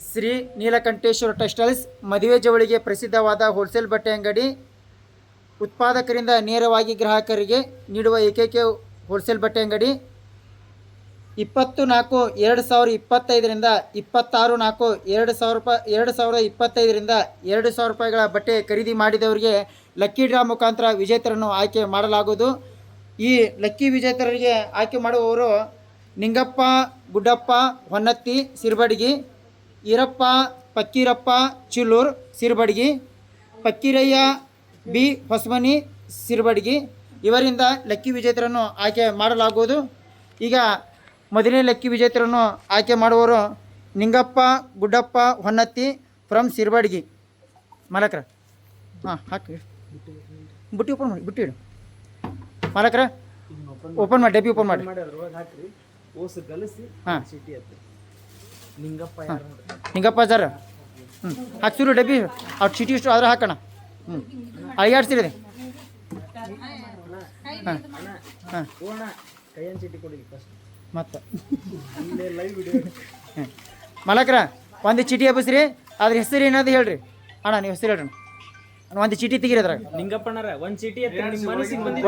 Shri Neelakanteshwara textiles ಮದುವೆ ಜವಳಿಗೆ ಪ್ರಸಿದ್ಧವಾದ wholesale ಬಟ್ಟೆ ಅಂಗಡಿ. ಉತ್ಪಾದಕರಿಂದ ನೇರವಾಗಿ ಗ್ರಾಹಕರಿಗೆ ನೀಡುವ ಏಕೈಕ ಹೋಲ್ಸೇಲ್ ಬಟ್ಟೆ ಅಂಗಡಿ. 20/4/2025ರಿಂದ 26/4/2025ರಿಂದ ₹2,000 ಬಟ್ಟೆ ಖರೀದಿ ಮಾಡಿದವರಿಗೆ ಲಕ್ಕಿ ಡ್ರಾ ಮುಖಾಂತರ ವಿಜೇತರನ್ನು ಆಯ್ಕೆ ಮಾಡಲಾಗುವುದು. ಈ ಲಕ್ಕಿ ವಿಜೇತರಿಗೆ ಆಯ್ಕೆ ಮಾಡುವವರು ನಿಂಗಪ್ಪ ಗುಡ್ಡಪ್ಪ ಹೊನ್ನತ್ತಿ ಸಿರ್ಬಡ್ಗಿ, ಈರಪ್ಪ ಪಕ್ಕೀರಪ್ಪ ಚಿಲ್ಲೂರ್ ಸಿರ್ಬಡ್ಗಿ, ಪಕ್ಕೀರಯ್ಯ ಬಿ ಹೊಸಮನಿ ಸಿರ್ಬಡ್ಗಿ. ಇವರಿಂದ ಲಕ್ಕಿ ವಿಜೇತರನ್ನು ಆಯ್ಕೆ ಮಾಡಲಾಗುವುದು. ಈಗ ಮೊದಲನೇ ಲಕ್ಕಿ ವಿಜೇತರನ್ನು ಆಯ್ಕೆ ಮಾಡುವವರು ನಿಂಗಪ್ಪ ಗುಡ್ಡಪ್ಪ ಹೊನ್ನತ್ತಿ ಫ್ರಮ್ ಸಿರ್ಬಡ್ಗಿ. ಮಾಲಕ್ರ ಹಾಕಿ ಬುಟ್ಟಿ ಓಪನ್ ಮಾಡಿ, ಬುಟ್ಟಿ ಇಡು ಮಾಲಕ್ರ, ಓಪನ್ ಮಾಡಿ, ಡಬ್ಬಿ ಓಪನ್ ಮಾಡಿ. ಹಾಂ ನಿಂಗಪ್ಪ ಸರ್ ಹಾಕ್ಸಿರು ಡಬ್ಬಿ, ಅವ್ರು ಚೀಟಿ ಇಷ್ಟು ಆದ್ರೆ ಹಾಕೋಣ. ಅಳಿಗಾಡ್ಸಿರಿ. ಹಾಂ ಹಾಂ ಮತ್ತು ಮಾಲಕ್ರ ಒಂದು ಚೀಟಿ ಹಬ್ಬಸ್ರಿ, ಅದ್ರ ಹೆಸರು ಏನಾದ್ರು ಹೇಳ್ರಿ. ಅಣ್ಣ ನೀವು ಹೆಸರು ಹೇಳ್ರಿ. ಒಂದು ಚೀಟಿ ತೆಗೀರಿ ಅದ್ರಾಗ. ನಿಂಗಪ್ಪಣ್ಣರ ಒಂದು ಚೀಟಿ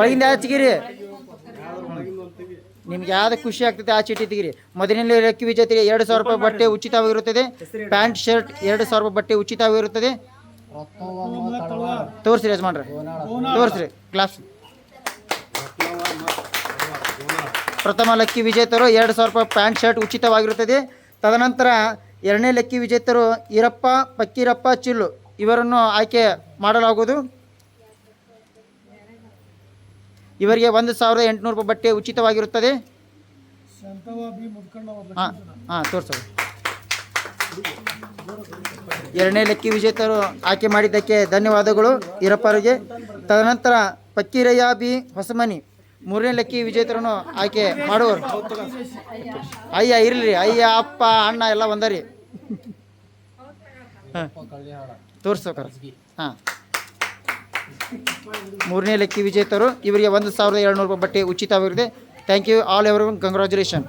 ಒಳಗಿಂದ ಯಾವ್ದು ತೆಗೀರಿ, ನಿಮ್ಗೆ ಯಾವ್ದು ಖುಷಿ ಆಗ್ತದೆ ಆ ಚೀಟಿ ತೆಗೀರಿ. ಮೊದಲನೇ ಲಕ್ಕಿ ವಿಜೇತರಿಗೆ ₹2,000 ಬಟ್ಟೆ ಉಚಿತವಾಗಿರುತ್ತದೆ. ಪ್ಯಾಂಟ್ ಶರ್ಟ್ ₹2,000 ಬಟ್ಟೆ ಉಚಿತವಾಗಿರುತ್ತದೆ. ತೋರಿಸ್ರಿ ಯಜಮಾನ್ರೆ, ತೋರಿಸ್ರಿ ಗ್ಲಾಸ್. ಪ್ರಥಮ ಲಕ್ಕಿ ವಿಜೇತರು ₹2,000 ಪ್ಯಾಂಟ್ ಶರ್ಟ್ ಉಚಿತವಾಗಿರುತ್ತದೆ. ತದನಂತರ ಎರಡನೇ ಲಕ್ಕಿ ವಿಜೇತರು ಈರಪ್ಪ ಪಕ್ಕೀರಪ್ಪ ಚಿಲ್ಲು ಇವರನ್ನು ಆಯ್ಕೆ ಮಾಡಲಾಗುವುದು. ಇವರಿಗೆ ₹1,800 ಬಟ್ಟೆ ಉಚಿತವಾಗಿರುತ್ತದೆ. ಹಾಂ ಹಾಂ ತೋರಿಸೋದು. ಎರಡನೇ ಲಕ್ಕಿ ವಿಜೇತರು ಆಯ್ಕೆ ಮಾಡಿದ್ದಕ್ಕೆ ಧನ್ಯವಾದಗಳು ಈರಪ್ಪರಿಗೆ. ತದನಂತರ ಪಕ್ಕೀರಯ್ಯ ಬಿ ಹೊಸಮನಿ ಮೂರನೇ ಲಕ್ಕಿ ವಿಜೇತರನ್ನು ಆಯ್ಕೆ ಮಾಡುವರು. ಅಯ್ಯ ಇರಲಿ, ಅಯ್ಯ ಅಪ್ಪ ಅಣ್ಣ ಎಲ್ಲ ಒಂದರಿ. ಹಾಂ ತೋರಿಸ್ಬೇಕಾರ. ಹಾಂ ಮೂರನೇ ಲಕ್ಕಿ ವಿಜೇತರು ಇವರಿಗೆ ₹1,700 ಬಟ್ಟೆ ಉಚಿತವಾಗಿರುತ್ತೆ. Thank you all everyone, congratulation.